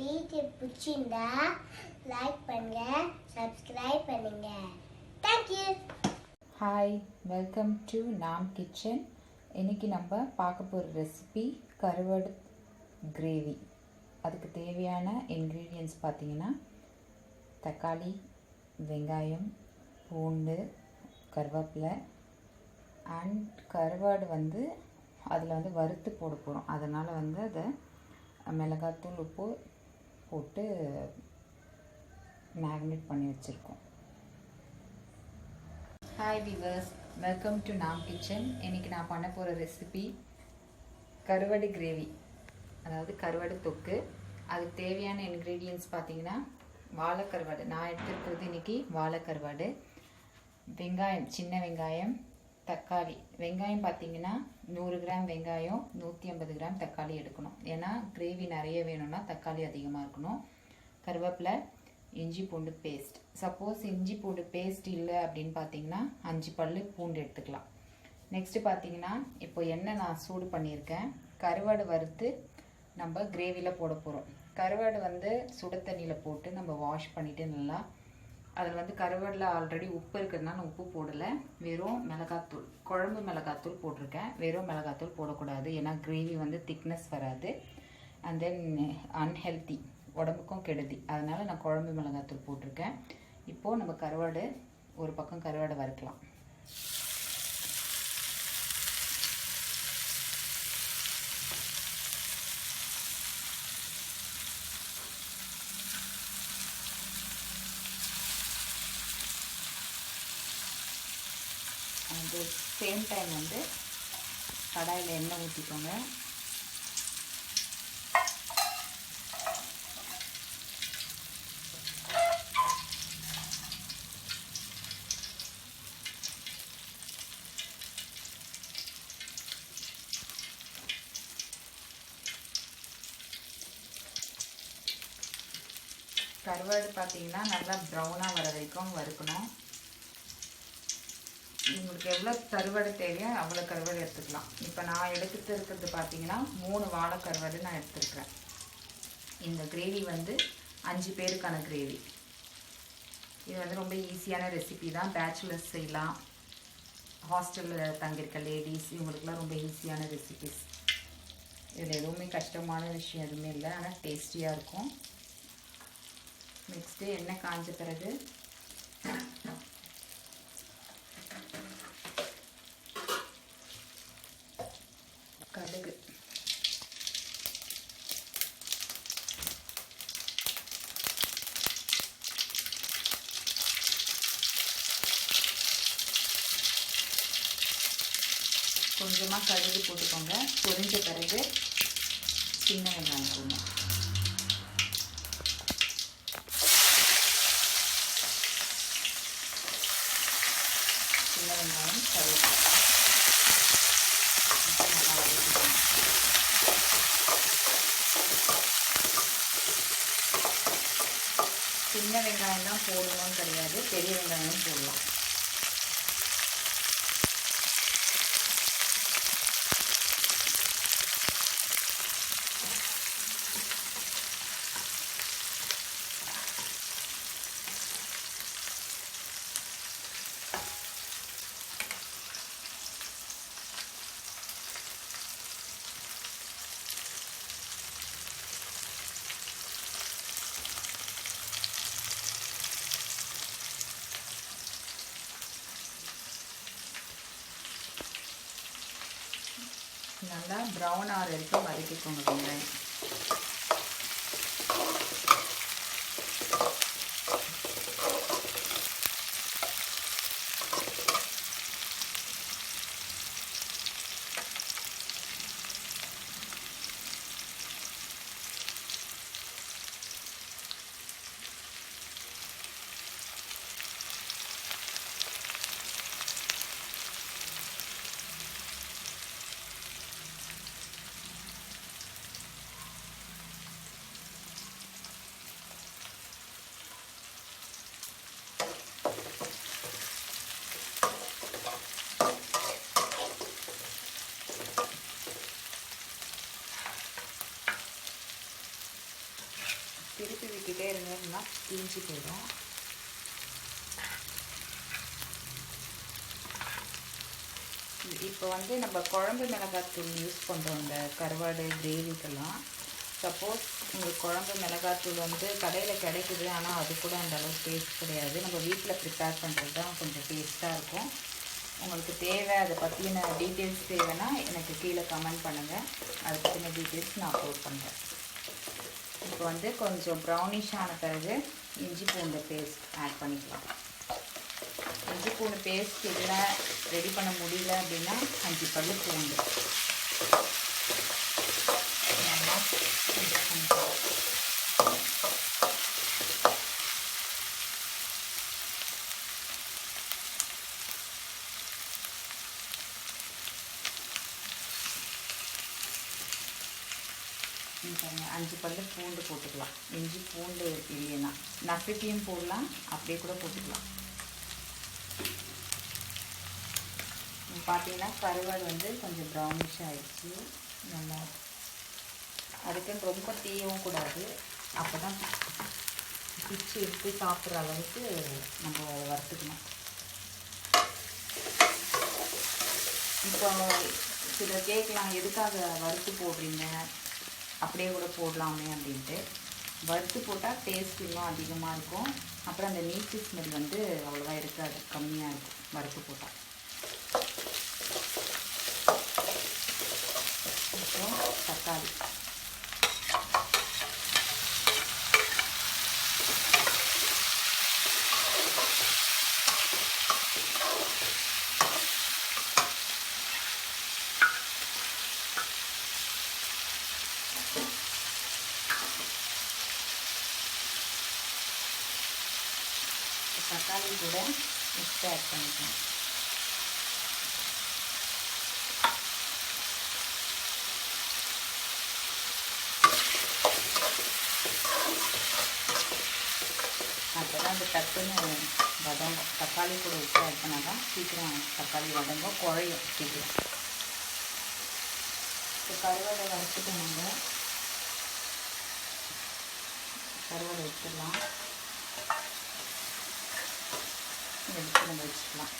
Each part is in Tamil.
வீடியோ பிடிச்சிருந்தா லைக் பண்ணுங்க, சப்ஸ்கிரைப் பண்ணுங்க. Thank you. Hi, welcome to நாம் கிச்சன். இன்றைக்கி நம்ம பார்க்க போகிற ரெசிபி கருவாடு கிரேவி. அதுக்கு தேவையான இன்க்ரீடியன்ட்ஸ் பார்த்திங்கன்னா தக்காளி, வெங்காயம், பூண்டு, கருவேப்பிலை அண்ட் கருவாடு அதில் வறுத்து போட போகிறோம். அதனால் அதை மிளகாத்தூள், உப்பு போட்டு மேக்னேட் பண்ணி வச்சுருக்கோம். ஹாய் விவர்ஸ், வெல்கம் டு நாம் கிச்சன். இன்றைக்கி நான் பண்ண போகிற ரெசிபி கருவாடு கிரேவி, அதாவது கருவாடு தொக்கு. அதுக்கு தேவையான இன்க்ரீடியன்ட்ஸ் பார்த்திங்கன்னா வாழைக்கருவாடு. நான் எடுத்துருக்கிறது இன்றைக்கி வாழைக்கருவாடு, வெங்காயம், சின்ன வெங்காயம், தக்காளி. வெங்காயம் பார்த்திங்கன்னா 100 கிராம் வெங்காயம், 150 கிராம் தக்காளி எடுக்கணும். ஏன்னா கிரேவி நிறைய வேணும்னா தக்காளி அதிகமாக இருக்கணும். கருவேப்பிலை, இஞ்சி பூண்டு பேஸ்ட். சப்போஸ் இஞ்சி பூண்டு பேஸ்ட் இல்லை அப்படின்னு பார்த்தீங்கன்னா 5 பல்லு பூண்டு எடுத்துக்கலாம். நெக்ஸ்ட்டு பார்த்தீங்கன்னா இப்போ எண்ணெய் நான் சூடு பண்ணியிருக்கேன். கருவாடு வறுத்து நம்ம கிரேவியில் போட போகிறோம். கருவாடு சுட தண்ணியில் போட்டு நம்ம வாஷ் பண்ணிவிட்டு நல்லா அதில் கருவாடில் ஆல்ரெடி உப்பு இருக்கிறதுனால உப்பு போடலை, வெறும் மிளகாத்தூள், குழம்பு மிளகாத்தூள் போட்டிருக்கேன். வெறும் மிளகாத்தூள் போடக்கூடாது, ஏன்னா கிரேவி திக்னஸ் வராது, அண்ட் தென் அன்ஹெல்த்தி, உடம்புக்கும் கெடுதி. அதனால் நான் குழம்பு மிளகாத்தூள் போட்டிருக்கேன். இப்போது நம்ம கருவாடு ஒரு பக்கம் கருவாடை வறுக்கலாம். அண்ட் சேம் டைம் கடாயில் எண்ணெய் ஊற்றிக்கோங்க. கருவாடு பார்த்தீங்கன்னா நல்லா ப்ரௌனாக வர வரைக்கும் வறுக்கணும். உங்களுக்கு எவ்வளோ கருவாடு தேவையோ அவ்வளோ கருவாடு எடுத்துக்கலாம். இப்போ நான் எடுத்துகிட்டு இருக்கிறது பார்த்தீங்கன்னா 3 வாழை கருவாடு நான் எடுத்துருக்கிறேன். இந்த கிரேவி 5 பேருக்கான கிரேவி. இது ரொம்ப ஈஸியான ரெசிபி தான். பேச்சுலர்ஸ் செய்யலாம், ஹாஸ்டலில் தங்கியிருக்க லேடிஸ், இவங்களுக்குலாம் ரொம்ப ஈஸியான ரெசிபிஸ். இதில் எதுவுமே கஷ்டமான விஷயம் எதுவுமே இல்லை, ஆனால் டேஸ்டியாக இருக்கும். நெக்ஸ்ட்டு எண்ணெய் காஞ்ச பிறகு கடுகு, கொஞ்சமாக கடுகு போட்டுக்கோங்க. பொரிஞ்ச பிறகு சின்ன வெங்காயம் போடணும். சின்ன வெங்காயம் கருவேப்பிலை நல்லா வதக்கிக்கணும். சின்ன வெங்காயம் தான் போடணும்னு கிடையாது, பெரிய வெங்காயம் போடலாம். நல்லா ப்ரௌன் ஆகிற வரைக்கும் வதக்கிக்கோங்க வெங்காயம். திருப்பி விட்டுட்டே இருங்கன்னா தீஞ்சு போயிடும். இப்போ வந்து நம்ம குழம்பு மிளகாத்தூள் யூஸ் பண்ணுறோம் இந்த கருவாடு கிரேவிக்கெல்லாம். சப்போஸ் உங்களுக்கு குழம்பு மிளகாத்தூள் வந்து கடையில் கிடைக்குது, ஆனால் அது கூட அந்த அளவுக்கு டேஸ்ட் கிடையாது. நம்ம வீட்டில் ப்ரிப்பேர் பண்ணுறது தான் கொஞ்சம் டேஸ்ட்டாக இருக்கும். உங்களுக்கு தேவை அதை பற்றின டீட்டெயில்ஸ் தேவைன்னா எனக்கு கீழே கமெண்ட் பண்ணுங்கள். அதை பற்றின டீட்டெயில்ஸ் நான் அப்லோட் பண்ணுறேன். இப்போ வந்து கொஞ்சம் ப்ரௌனிஷ் ஆன பிறகு இஞ்சி பூண்டு பேஸ்ட் ஆட் பண்ணிக்கலாம். இஞ்சி பூண்டு பேஸ்ட் இல்லை ரெடி பண்ண முடியல அப்படின்னா 5 பல்லு பூண்டு பாருங்க, 5 பல்லு பூண்டு போட்டுக்கலாம். இஞ்சி பூண்டு இல்லைன்னா நசுக்கியும் போடலாம், அப்படியே கூட போட்டுக்கலாம். பார்த்தீங்கன்னா கருவாடு வந்து கொஞ்சம் ப்ரௌனிஷ் ஆகிடுச்சு. நல்லா அதுக்குன்னு ரொம்ப தீயவும் கூடாது. அப்போ தான் பிச்சு எடுத்து சாப்பிட்ற அளவுக்கு நம்ம வறுத்துக்கணும். இப்போ சில கேட்கலாம், எதுக்காக வறுத்து போடுறீங்க, அப்படியே கூட போடலாமே அப்படின்ட்டு. வறுத்து போட்டால் டேஸ்ட் இன்னும் அதிகமாக இருக்கும். அப்புறம் அந்த நீச்சு ஸ்மெல் வந்து அவ்வளோவா இருக்காது, கம்மியாக இருக்கும் வறுத்து போட்டால். அப்புறம் தக்காளி தக்காளி கூட மிக்ஸ் ஆட் பண்ணிக்கலாம். அப்போ தான் அது டக்குன்னு வதங்கும். தக்காளி கூட உப்பு ஆட் பண்ணால் தான் சீக்கிரம் தக்காளி வதங்கும், குழையும் சீக்கிரம். இப்போ கருவாடை வறுத்துட்டு நம்ம கருவாடை வச்சிடலாம். எடுத்து நம்ம வச்சுக்கலாம்.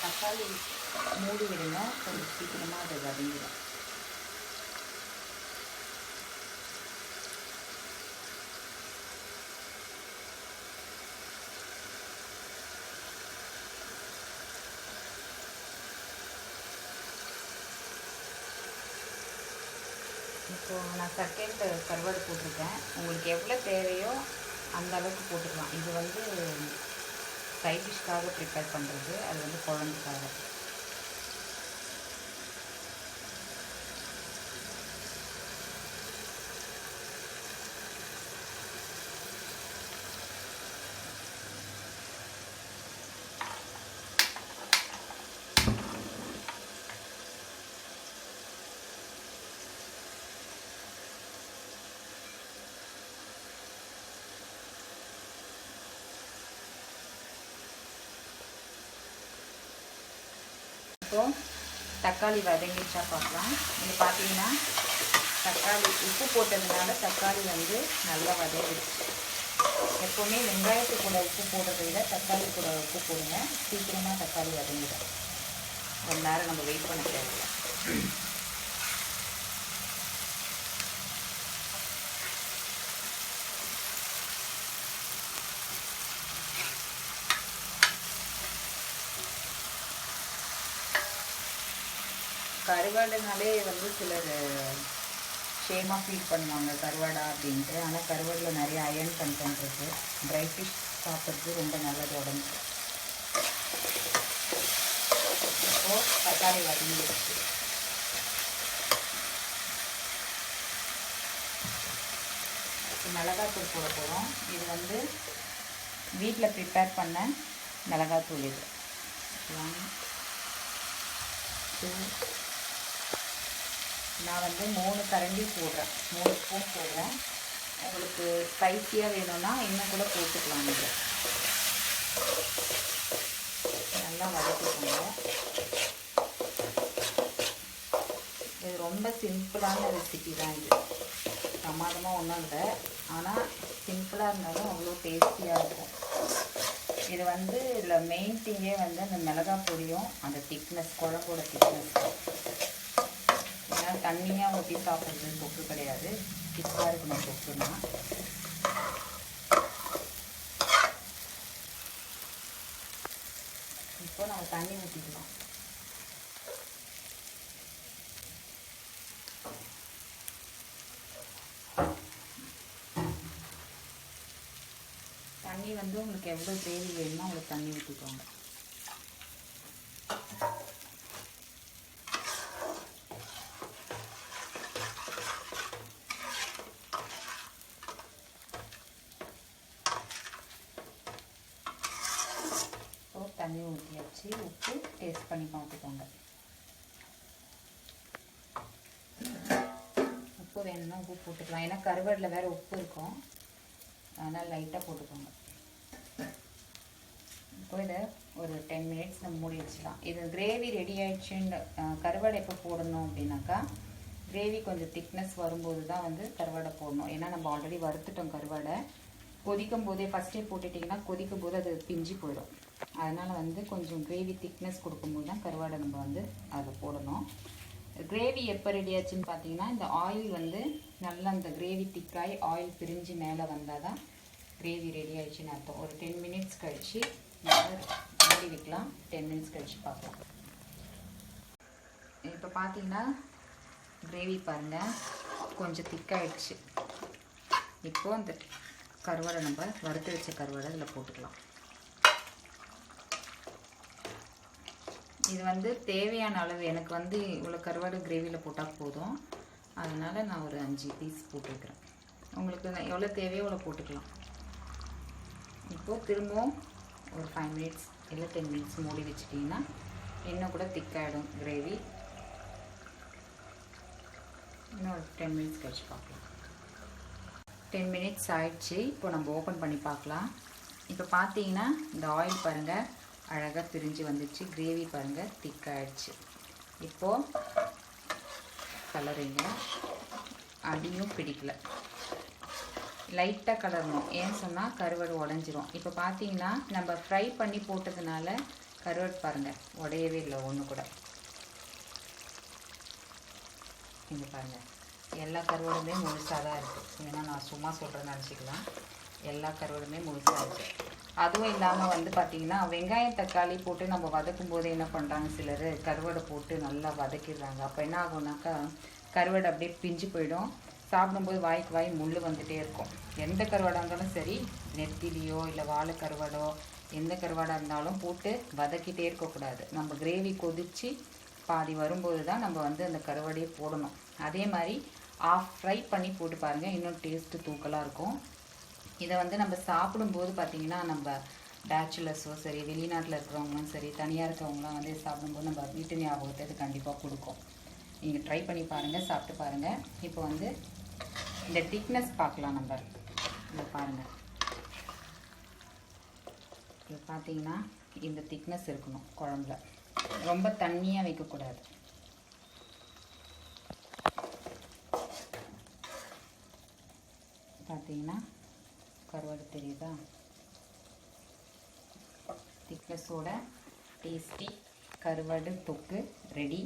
தக்காளி மூடி விடுங்க, கொஞ்சம் சீக்கிரமாக அதை வதங்கிடும். இப்போது நான் செகண்ட் கருவாடு போட்டிருக்கேன். உங்களுக்கு எவ்வளோ தேவையோ அந்த அளவுக்கு போட்டுக்கலாம். இது வந்து சைட் டிஷ்க்காக ப்ரிப்பேர் பண்ணுறது, அது வந்து குழம்புக்காக. இப்போது தக்காளி வதங்கிச்சா பார்க்கலாம். இது பார்த்தீங்கன்னா தக்காளி உப்பு போட்டதுனால தக்காளி வந்து நல்லா வதங்கிடுச்சு. எப்போவுமே வெங்காயத்து கூட உப்பு போடுறதை விட தக்காளி கூட உப்பு போடுங்க, சீக்கிரமாக தக்காளி வதங்கிடும். ரொம்ப நேரம் நம்ம வெயிட் பண்ண தேவையில்லை. கருவாடுனாலே வந்து சிலர் ஷேமாக ஃபீல் பண்ணுவாங்க கருவாடா அப்படின்ட்டு. ஆனால் கருவாடில் நிறைய அயர்ன் கண்டென்ட் இருக்குது. ட்ரை ஃபிஷ் சாப்பிட்றது ரொம்ப நல்லது உடம்புக்கு. இப்போது தக்காளி வதங்கிடுச்சு. மிளகாத்தூள் போட போகிறோம். இது வந்து வீட்டில் ப்ரிப்பேர் பண்ண மிளகாத்தூள். இது 1 2 நான் வந்து 3 கரண்டி போடுறேன், 3 ஸ்பூன் போடுறேன். உங்களுக்கு ஸ்பைஸியாக வேணும்னா இன்னும் கூட போட்டுக்கலாம். இது நல்லா வதக்கிக்கோங்க. இது ரொம்ப சிம்பிளான ரெசிபி தான். இது பிரமாதமாக ஒன்றும் இல்லை, ஆனால் சிம்பிளாக இருந்தாலும் அவ்வளோ டேஸ்டியாக இருக்கும். இது வந்து இதில் மெயின் திங்கே வந்து அந்த மிளகாய் பொடியும் அந்த திக்னஸ், குழம்போட திக்னஸ். ஏன்னா தண்ணியாக ஊற்றி சாப்பிட்றது தொக்கு கிடையாது, திக்காக இருக்கணும் தொக்குன்னா. இப்போ நம்ம தண்ணி ஊற்றிக்கலாம். தண்ணி வந்து உங்களுக்கு எவ்வளோ கிரேவி வேணுமோ உங்களுக்கு தண்ணி ஊற்றிக்கோங்க. தண்ணி ஊற்றியாச்சு. உப்பு டேஸ்ட் பண்ணி பார்த்துக்கோங்க. உப்பு வேணும்னா உப்பு போட்டுக்கலாம், ஏன்னா கருவாடில் வேறு உப்பு இருக்கும், அதனால் லைட்டாக போட்டுக்கோங்க. இப்போ இதை ஒரு 10 மினிட்ஸ் நம்ம மூடி வச்சுக்கலாம். இது கிரேவி ரெடி ஆயிடுச்சுன்னு கருவாடை எப்போ போடணும் அப்படின்னாக்கா, கிரேவி கொஞ்சம் திக்னஸ் வரும்போது தான் வந்து கருவாடை போடணும். ஏன்னா நம்ம ஆல்ரெடி வறுத்துட்டோம் கருவாடை. கொதிக்கும் போதே ஃபஸ்ட்டே போட்டுட்டிங்கன்னா கொதிக்கும் போது அது பிஞ்சு போயிடும். அதனால் வந்து கொஞ்சம் கிரேவி திக்னஸ் கொடுக்கும்போது தான் கருவாடை நம்ம வந்து அதில் போடணும். கிரேவி எப்போ ரெடி ஆச்சுன்னு பார்த்தீங்கன்னா, இந்த ஆயில் வந்து நல்லா அந்த கிரேவி திக்காய் ஆயில் பிரிஞ்சு மேலே வந்தால் தான் கிரேவி ரெடி ஆயிடுச்சுன்னு அர்த்தம். ஒரு 10 மினிட்ஸ் கழித்து மூடி வைக்கலாம். 10 மினிட்ஸ் கழித்து பார்க்கலாம். இப்போ பார்த்தீங்கன்னா கிரேவி பாருங்கள் கொஞ்சம் திக்காயிடுச்சு. இப்போது அந்த கருவாடை நம்ம வறுத்து வச்ச கருவாடை இதில் போட்டுக்கலாம். இது வந்து தேவையான அளவு. எனக்கு வந்து இவ்வளோ கருவாடு கிரேவியில் போட்டால் போதும், அதனால் நான் ஒரு 5 பீஸ் போட்டுருக்கிறேன். உங்களுக்கு எவ்வளோ தேவையோ அவ்வளோ போட்டுக்கலாம். இப்போது திரும்பவும் ஒரு 5 மினிட்ஸ் இல்லை 10 மினிட்ஸ் மூடி வச்சுட்டிங்கன்னா இன்னும் கூட திக்காகிடும் கிரேவி. இன்னும் ஒரு 10 மினிட்ஸ் கழிச்சு பார்க்கலாம். 10 மினிட்ஸ் ஆயிடுச்சு. இப்போ நம்ம ஓப்பன் பண்ணி பார்க்கலாம். இப்போ பார்த்தீங்கன்னா இந்த ஆயில் பாருங்கள் அழகாக பிரிஞ்சு வந்துடுச்சு. கிரேவி பாருங்கள் திக்காகிடுச்சு. இப்போது கலருங்க. அடியும் பிடிக்கல, லைட்டாக கலரணும். ஏன்னு சொன்னால் கருவாடு உடஞ்சிரும். இப்போ பார்த்தீங்கன்னா நம்ம ஃப்ரை பண்ணி போட்டதுனால கருவாடு பாருங்கள் உடையவே இல்லை ஒன்று கூட. இங்கே பாருங்கள் எல்லா கருவாடுமே முழுசாக தான் இருக்குது. ஏன்னா நான் சும்மா சொல்கிறேன்னு நினச்சிக்கலாம். எல்லா கருவாடுமே முழுசாக இருக்குது. அதுவும் இல்லாமல் வந்து பார்த்திங்கன்னா வெங்காயம் தக்காளி போட்டு நம்ம வதக்கும் போது என்ன பண்ணுறாங்க சிலர், கருவாடை போட்டு நல்லா வதக்கிடுறாங்க. அப்போ என்ன ஆகும்னாக்கா கருவாடு அப்படியே பிஞ்சு போயிடும். சாப்பிடும்போது வாய்க்கு வாய் முள் வந்துகிட்டே இருக்கும். எந்த கருவாடாக இருந்தாலும் சரி, நெத்திலியோ இல்லை வாழை கருவாடோ எந்த கருவாடாக இருந்தாலும் போட்டு வதக்கிட்டே இருக்கக்கூடாது. நம்ம கிரேவி கொதித்து பாதி வரும்போது தான் நம்ம வந்து அந்த கருவாடையே போடணும். அதே மாதிரி ஆஃப் ஃப்ரை பண்ணி போட்டு பாருங்கள், இன்னும் டேஸ்ட்டு தூக்கலாக இருக்கும். இதை வந்து நம்ம சாப்பிடும்போது பார்த்திங்கன்னா நம்ம பேச்சுலர்ஸோ சரி, வெளிநாட்டில் இருக்கிறவங்களும் சரி, தனியாக இருக்கிறவங்களாம் வந்து சாப்பிடும்போது நம்ம வீட்டு ஞாபகத்தை இது கண்டிப்பாக கொடுக்கும். நீங்கள் ட்ரை பண்ணி பாருங்கள், சாப்பிட்டு பாருங்கள். இப்போ வந்து இந்த திக்னஸ் பார்க்கலாம். நம்ம இதை பாருங்கள், இது பார்த்தீங்கன்னா இந்த திக்னஸ் இருக்கணும் குழம்புல. ரொம்ப தண்ணியாக வைக்கக்கூடாது. பார்த்தீங்கன்னா கருவாடு தெரியுதா, திக்னஸோட டேஸ்டி கருவாடு தொக்கு ரெடி.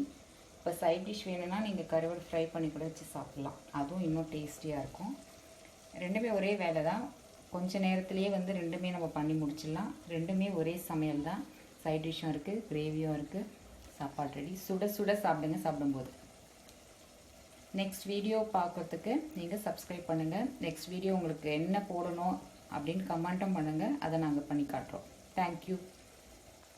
இப்போ சைட் டிஷ் வேணும்னா நீங்கள் கருவாடு ஃப்ரை பண்ணி கூட வச்சு சாப்பிட்லாம், அதுவும் இன்னும் டேஸ்டியாக இருக்கும். ரெண்டுமே ஒரே வேலை தான், கொஞ்ச நேரத்துலேயே வந்து ரெண்டுமே நம்ம பண்ணி முடிச்சிடலாம். ரெண்டுமே ஒரே சமையல் தான். சைட் டிஷ்ஷும் இருக்குது, கிரேவியும் இருக்குது. சாப்பாடு ரெடி. சுட சுட சாப்பிடுங்க. சாப்பிடும்போது நெக்ஸ்ட் வீடியோ பார்க்கறதுக்கு நீங்கள் சப்ஸ்கிரைப் பண்ணுங்கள். நெக்ஸ்ட் வீடியோ உங்களுக்கு என்ன போடணும் அப்படின்னு கமெண்ட்டும் பண்ணுங்கள். அதை நாங்கள் பண்ணி காட்டுறோம். தேங்க்யூ.